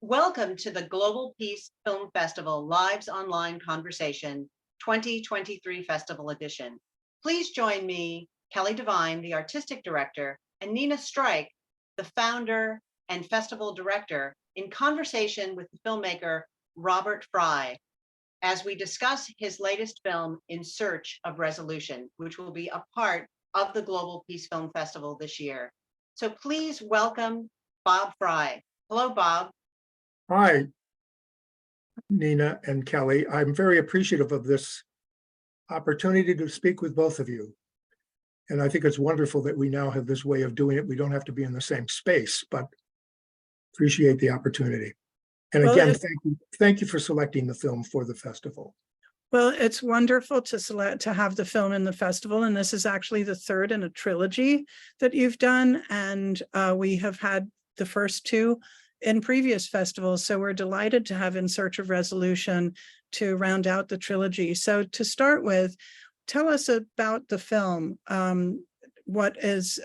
Welcome to the Global Peace Film Festival Lives Online Conversation 2023 Festival Edition. Please join me, Kelly Devine, the Artistic Director, and Nina Strike, the founder and festival director, in conversation with the filmmaker Robert Frye, as we discuss his latest film, In Search of Resolution, which will be a part of the Global Peace Film Festival this year. So please welcome Bob Frye. Hello, Bob. Hi, Nina and Kelly. I'm very appreciative of this opportunity to speak with both of you. And I think it's wonderful that we now have this way of doing it. We don't have to be in the same space, but appreciate the opportunity. And again, thank you for selecting the film for the festival. Well, it's wonderful to have the film in the festival, and this is actually the third in a trilogy that you've done, and we have had the first two in previous festivals, so we're delighted to have In Search of Resolution to round out the trilogy. So to start with, tell us about the film. What is,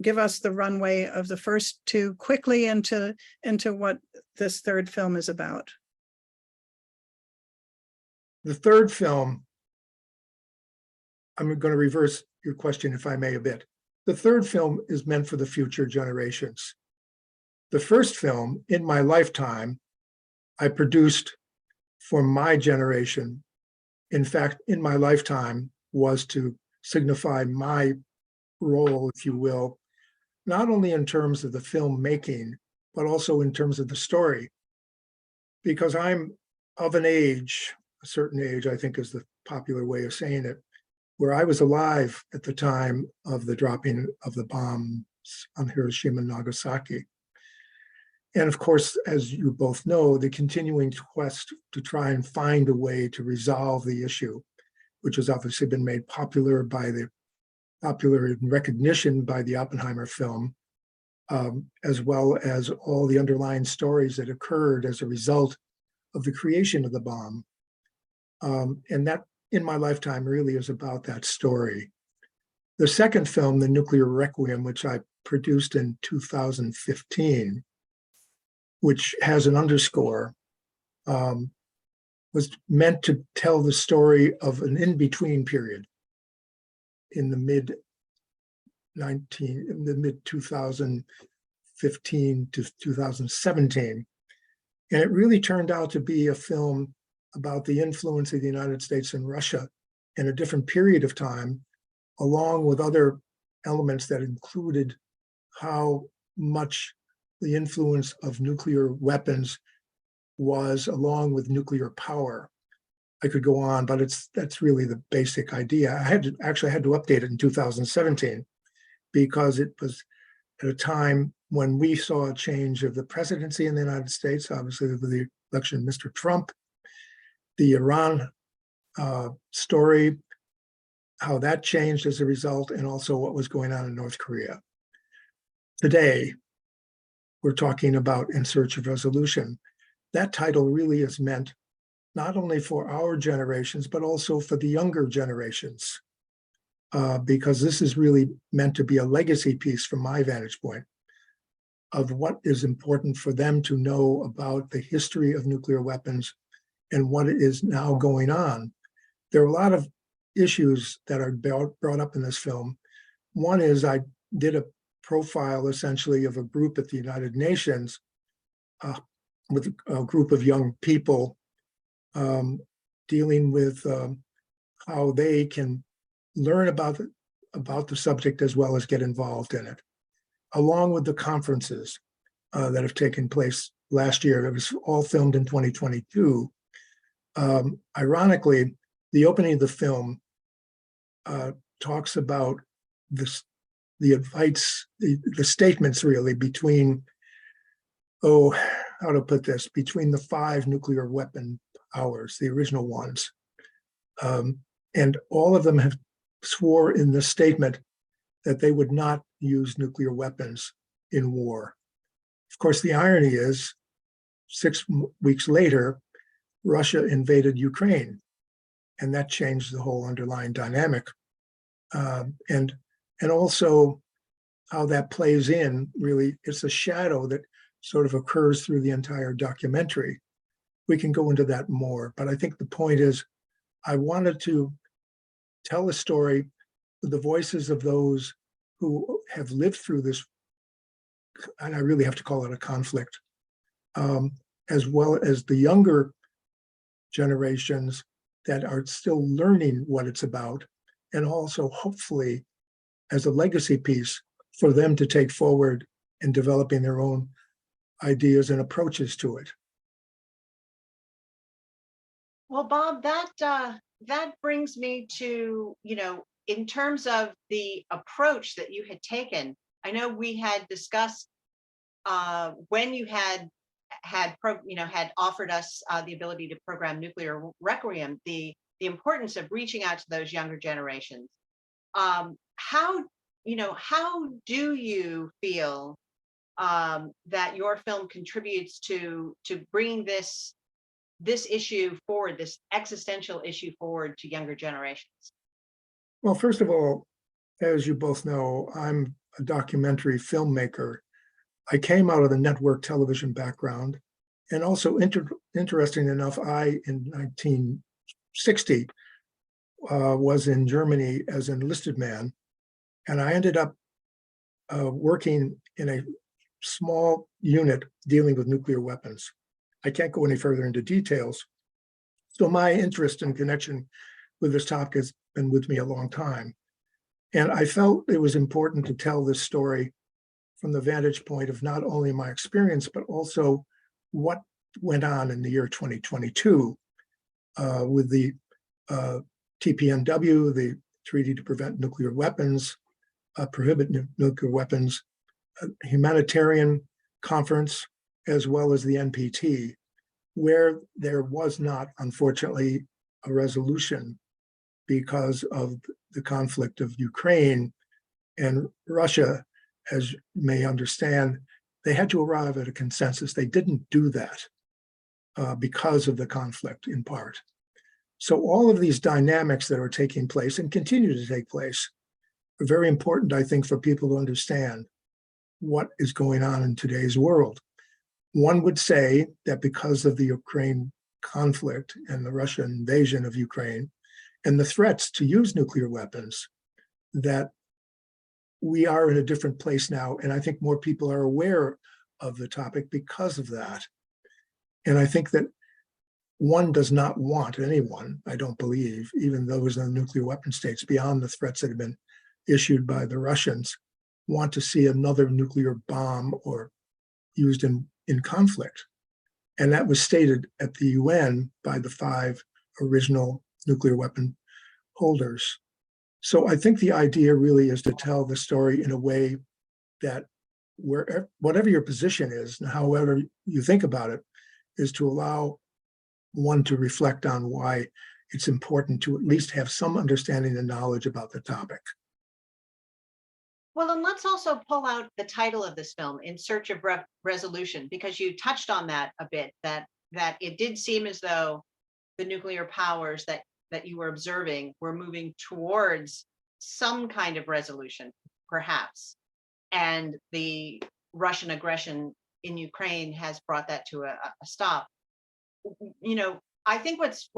give us the runway of the first two quickly into what this third film is about. The third film, I'm going to reverse your question, if I may, a bit. The third film is meant for the future generations. The first film, in my lifetime, I produced for my generation. In fact, in my lifetime was to signify my role, if you will, not only in terms of the filmmaking, but also in terms of the story. Because I'm of an age, a certain age, I think is the popular way of saying it, where I was alive at the time of the dropping of the bombs on Hiroshima and Nagasaki. And of course, as you both know, the continuing quest to try and find a way to resolve the issue, which has obviously been made popular in recognition by the Oppenheimer film, as well as all the underlying stories that occurred as a result of the creation of the bomb. And that, in my lifetime, really is about that story. The second film, The Nuclear Requiem, which I produced in 2015, which has an underscore, was meant to tell the story of an in-between period in the mid 2015 to 2017. And it really turned out to be a film about the influence of the United States and Russia in a different period of time, along with other elements that included how much the influence of nuclear weapons was, along with nuclear power. I could go on, but that's really the basic idea. I had to update it in 2017 because it was at a time when we saw a change of the presidency in the United States, obviously with the election of Mr. Trump, the Iran story, how that changed as a result, and also what was going on in North Korea. Today, we're talking about In Search of Resolution. That title really is meant not only for our generations, but also for the younger generations, because this is really meant to be a legacy piece from my vantage point of what is important for them to know about the history of nuclear weapons and what is now going on. There are a lot of issues that are brought up in this film. One is I did a profile essentially of a group at the United Nations with a group of young people dealing with how they can learn about the subject as well as get involved in it, along with the conferences that have taken place last year. It was all filmed in 2022. Ironically, the opening of the film talks about the advice, the statements really between, how to put this, between the 5 nuclear weapon powers, the original ones. And all of them have swore in the statement that they would not use nuclear weapons in war. Of course, the irony is 6 weeks later, Russia invaded Ukraine, and that changed the whole underlying dynamic. And also how that plays in, really, it's a shadow that sort of occurs through the entire documentary. We can go into that more, but I think the point is I wanted to tell a story with the voices of those who have lived through this, and I really have to call it a conflict, as well as the younger generations that are still learning what it's about, and also hopefully as a legacy piece for them to take forward in developing their own ideas and approaches to it. Well, Bob, that brings me to, in terms of the approach that you had taken. I know we had discussed when you had offered us the ability to program Nuclear Requiem, the importance of reaching out to those younger generations. How do you feel that your film contributes to bringing this issue forward, this existential issue forward to younger generations? Well, first of all, as you both know, I'm a documentary filmmaker. I came out of the network television background, and also interesting enough, in 1960 was in Germany as an enlisted man, and I ended up working in a small unit dealing with nuclear weapons. I can't go any further into details. So my interest and connection with this topic has been with me a long time. And I felt it was important to tell this story from the vantage point of not only my experience, but also what went on in the year 2022 with the TPNW, the Treaty to Prevent Nuclear Weapons, Prohibit Nuclear Weapons, humanitarian conference, as well as the NPT, where there was not, unfortunately, a resolution because of the conflict of Ukraine and Russia. As you may understand, they had to arrive at a consensus. They didn't do that because of the conflict in part. So all of these dynamics that are taking place and continue to take place are very important, I think, for people to understand what is going on in today's world. One would say that because of the Ukraine conflict and the Russian invasion of Ukraine and the threats to use nuclear weapons, that we are in a different place now. And I think more people are aware of the topic because of that. And I think that one does not want anyone, I don't believe, even those in the nuclear weapon states, beyond the threats that have been issued by the Russians, want to see another nuclear bomb or used in conflict. And that was stated at the UN by the 5 original nuclear weapon holders. So I think the idea really is to tell the story in a way that whatever your position is, and however you think about it, is to allow one to reflect on why it's important to at least have some understanding and knowledge about the topic. Well, and let's also pull out the title of this film, In Search of Resolution, because you touched on that a bit, that it did seem as though the nuclear powers that you were observing were moving towards some kind of resolution, perhaps. And the Russian aggression in Ukraine has brought that to a stop. I think what's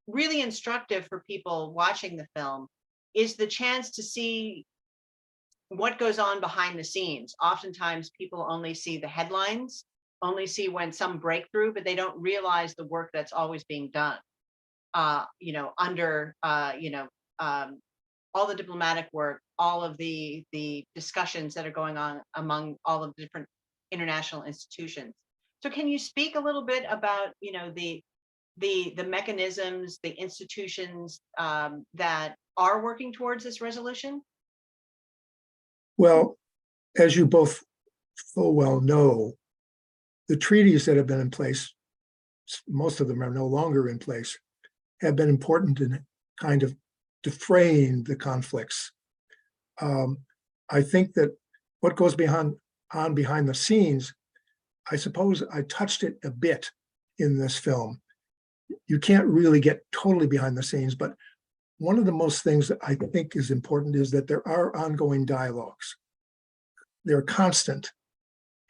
really instructive for people watching the film is the chance to see what goes on behind the scenes. Oftentimes people only see the headlines, only see when some breakthrough, but they don't realize the work that's always being done under all the diplomatic work, all of the discussions that are going on among all of the different international institutions. So can you speak a little bit about the mechanisms, the institutions that are working towards this resolution? Well, as you both full well know, the treaties that have been in place, most of them are no longer in place, have been important in kind of defraying the conflicts. I think that what goes behind the scenes, I suppose I touched it a bit in this film. You can't really get totally behind the scenes, but one of the most things that I think is important is that there are ongoing dialogues. They're constant.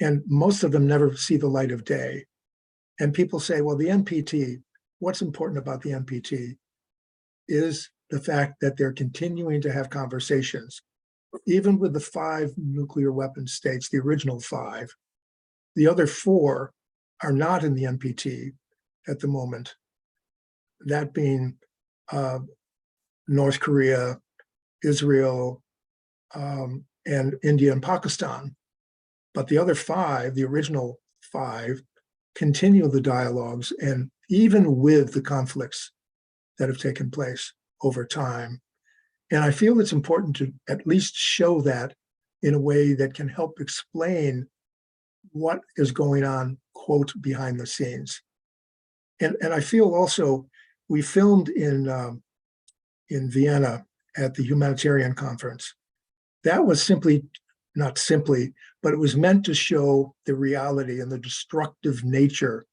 And most of them never see the light of day. And people say, well, the NPT, what's important about the NPT is the fact that they're continuing to have conversations. Even with the 5 nuclear weapon states, the original 5, the other 4 are not in the NPT at the moment. That being North Korea, Israel, and India and Pakistan. But the other 5, the original 5, continue the dialogues, and even with the conflicts that have taken place over time. And I feel it's important to at least show that in a way that can help explain what is going on, quote, behind the scenes. And I feel also, we filmed in Vienna at the humanitarian conference. That was not simply, but it was meant to show the reality and the destructive nature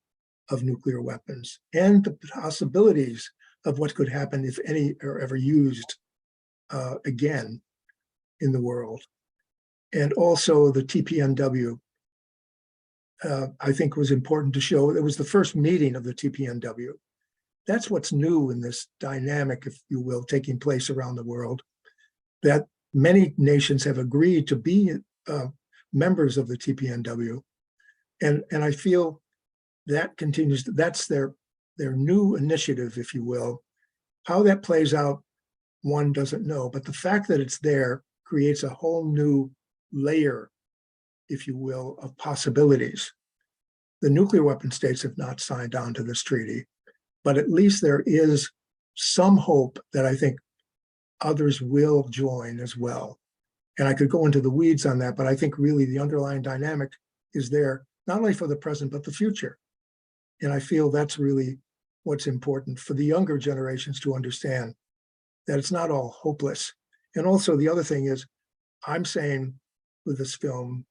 of nuclear weapons and the possibilities of what could happen if any are ever used again in the world. And also the TPNW, I think was important to show. It was the first meeting of the TPNW. That's what's new in this dynamic, if you will, taking place around the world, that many nations have agreed to be members of the TPNW. And I feel that continues, that's their new initiative, if you will. How that plays out, one doesn't know, but the fact that it's there creates a whole new layer, if you will, of possibilities. The nuclear weapon states have not signed on to this treaty, but at least there is some hope that I think others will join as well. And I could go into the weeds on that, but I think really the underlying dynamic is there, not only for the present, but the future. And I feel that's really what's important for the younger generations to understand, that it's not all hopeless. And also the other thing is, I'm saying with this film,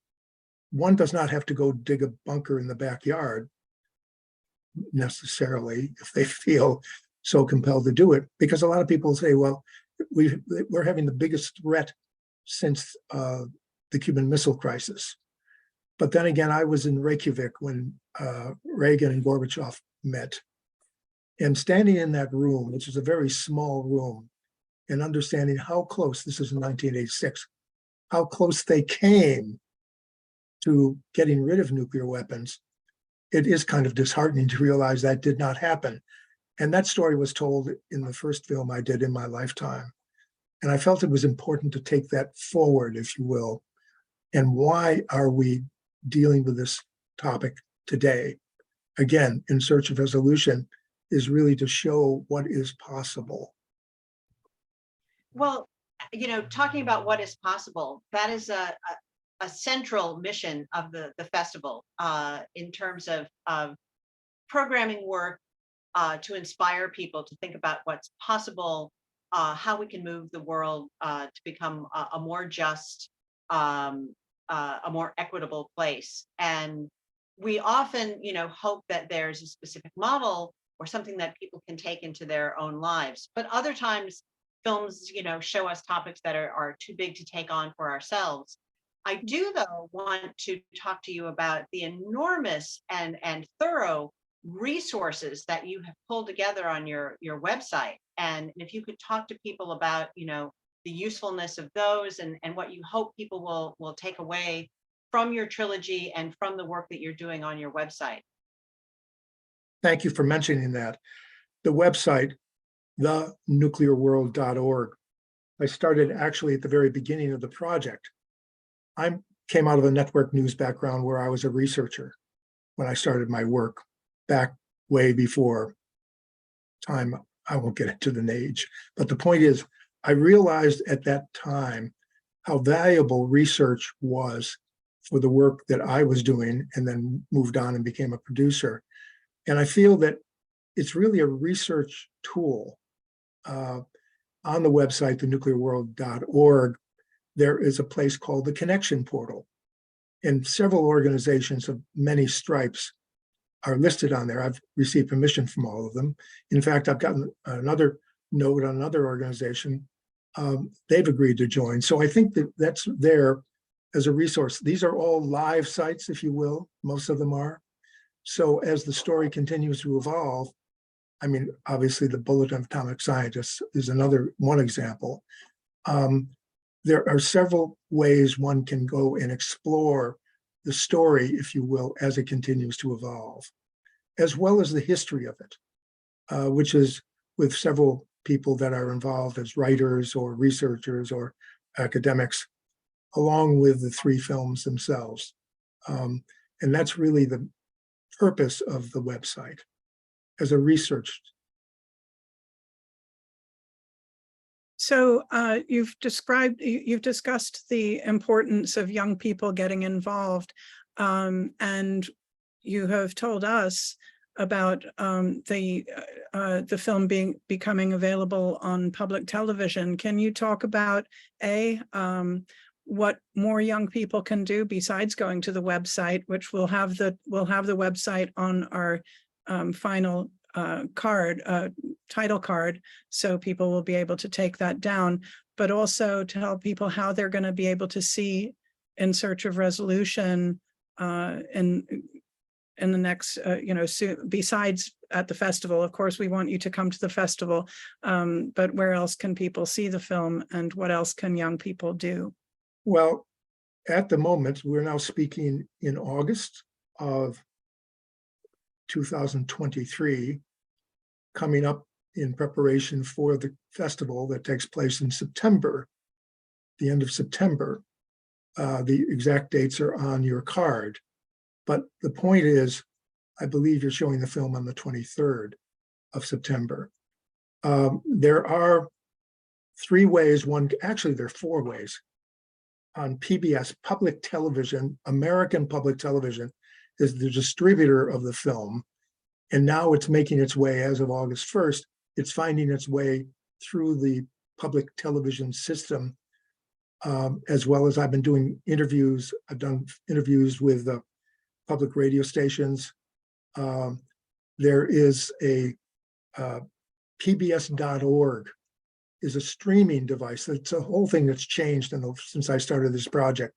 one does not have to go dig a bunker in the backyard necessarily if they feel so compelled to do it, because a lot of people say, well, we're having the biggest threat since the Cuban Missile Crisis. But then again, I was in Reykjavik when Reagan and Gorbachev met. And standing in that room, which is a very small room, and understanding how close, this is in 1986, how close they came to getting rid of nuclear weapons, it is kind of disheartening to realize that did not happen. And that story was told in the first film I did in my lifetime. And I felt it was important to take that forward, if you will. And why are we dealing with this topic today? Again, in search of resolution is really to show what is possible. Well, talking about what is possible, that is a central mission of the festival in terms of programming work to inspire people to think about what's possible, how we can move the world to become a more just, a more equitable place. And we often, hope that there's a specific model or something that people can take into their own lives. But other times, films, show us topics that are too big to take on for ourselves. I do, though, want to talk to you about the enormous and thorough resources that you have pulled together on your website. And if you could talk to people about, the usefulness of those and what you hope people will take away from your trilogy and from the work that you're doing on your website. Thank you for mentioning that. The website, thenuclearworld.org, I started actually at the very beginning of the project. I came out of a network news background where I was a researcher when I started my work back way before time. I won't get into the age, but the point is, I realized at that time how valuable research was for the work that I was doing, and then moved on and became a producer. And I feel that it's really a research tool. On the website, thenuclearworld.org, there is a place called the Connection Portal. And several organizations of many stripes are listed on there. I've received permission from all of them. In fact, I've gotten another note on another organization. They've agreed to join. So I think that that's there as a resource. These are all live sites, if you will, most of them are. So as the story continues to evolve, I mean, obviously the Bulletin of Atomic Scientists is one example. There are several ways one can go and explore the story, if you will, as it continues to evolve, as well as the history of it, which is with several people that are involved as writers or researchers or academics, along with the 3 films themselves. And that's really the purpose of the website as a research. So you've discussed the importance of young people getting involved, and you have told us about the film becoming available on public television. Can you talk about what more young people can do besides going to the website, which we'll have the website on our final title card, so people will be able to take that down, but also to tell people how they're going to be able to see In Search of Resolution in the next, soon, besides at the festival. Of course, we want you to come to the festival, but where else can people see the film, and what else can young people do? Well, at the moment, we're now speaking in August of 2023, coming up in preparation for the festival that takes place in September, the end of September. The exact dates are on your card. But the point is, I believe you're showing the film on the 23rd of September. There are 3 ways, actually there are 4 ways. On PBS, public television, American public television is the distributor of the film. And now it's making its way, as of August 1st, it's finding its way through the public television system, as well as I've been doing interviews. I've done interviews with public radio stations. There is a PBS.org is a streaming device. It's a whole thing that's changed since I started this project.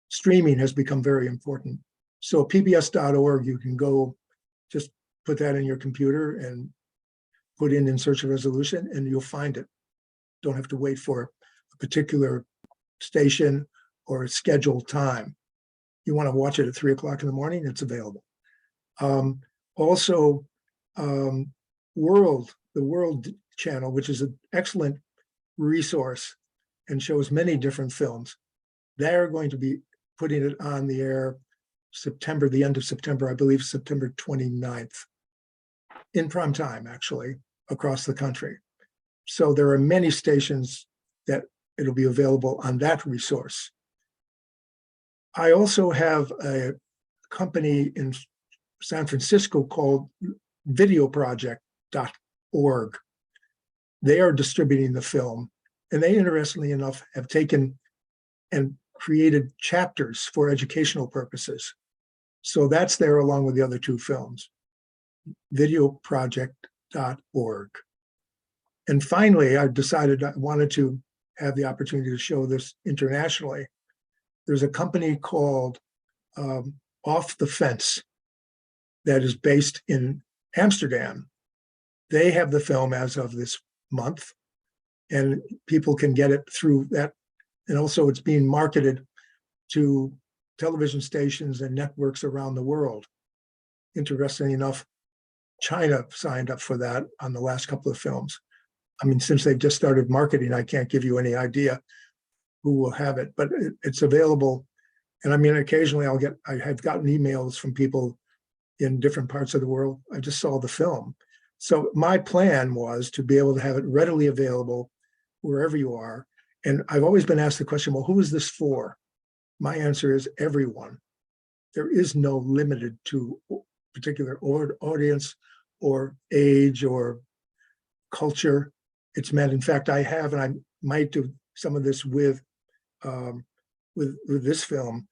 Streaming has become very important. So PBS.org, you can go just put that in your computer and put In Search of Resolution, and you'll find it. Don't have to wait for a particular station or a scheduled time. You want to watch it at 3 o'clock in the morning, it's available. Also, the World Channel, which is an excellent resource and shows many different films. They're going to be putting it on the air the end of September, I believe September 29th, in prime time, actually, across the country. So there are many stations that it'll be available on that resource. I also have a company in San Francisco called videoproject.org. They are distributing the film, and they, interestingly enough, have taken and created chapters for educational purposes. So that's there along with the other 2 films, videoproject.org. And finally, I decided I wanted to have the opportunity to show this internationally. There's a company called Off the Fence that is based in Amsterdam. They have the film as of this month, and people can get it through that. And also it's being marketed to television stations and networks around the world. Interestingly enough, China signed up for that on the last couple of films. I mean, since they've just started marketing, I can't give you any idea who will have it, but it's available. And I mean, occasionally I have gotten emails from people in different parts of the world. I just saw the film. So my plan was to be able to have it readily available wherever you are. And I've always been asked the question, well, who is this for? My answer is everyone. There is no limited to particular audience or age or culture. It's meant, in fact, I have, and I might do some of this with this film.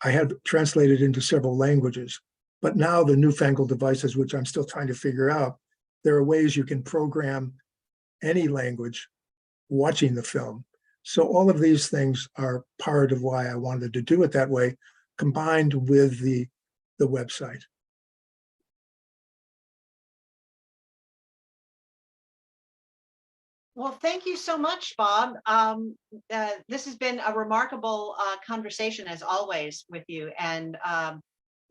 I had translated into several languages, but now the newfangled devices, which I'm still trying to figure out, there are ways you can program any language watching the film. So all of these things are part of why I wanted to do it that way, combined with the website. Well, thank you so much, Bob. This has been a remarkable conversation as always with you, and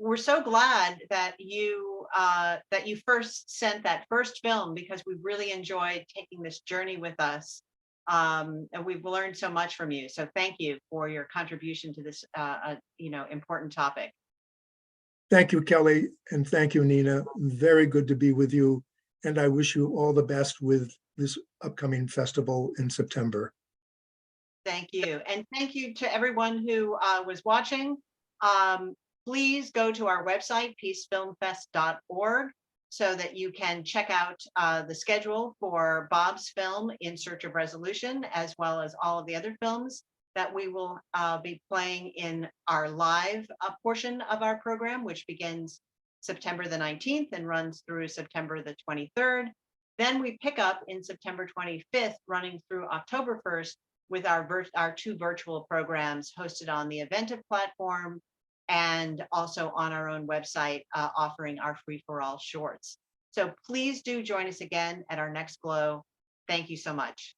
we're so glad that you first sent that first film, because we really enjoyed taking this journey with us, and we've learned so much from you. So thank you for your contribution to this important topic. Thank you, Kelly, and thank you, Nina. Very good to be with you, and I wish you all the best with this upcoming festival in September. Thank you. And thank you to everyone who was watching. Please go to our website, peacefilmfest.org, so that you can check out the schedule for Bob's film, In Search of Resolution, as well as all of the other films that we will be playing in our live portion of our program, which begins September the 19th and runs through September the 23rd. Then we pick up in September 25th, running through October 1st, with our two virtual programs hosted on the Eventive platform and also on our own website, offering our free-for-all shorts. So please do join us again at our next Glow. Thank you so much.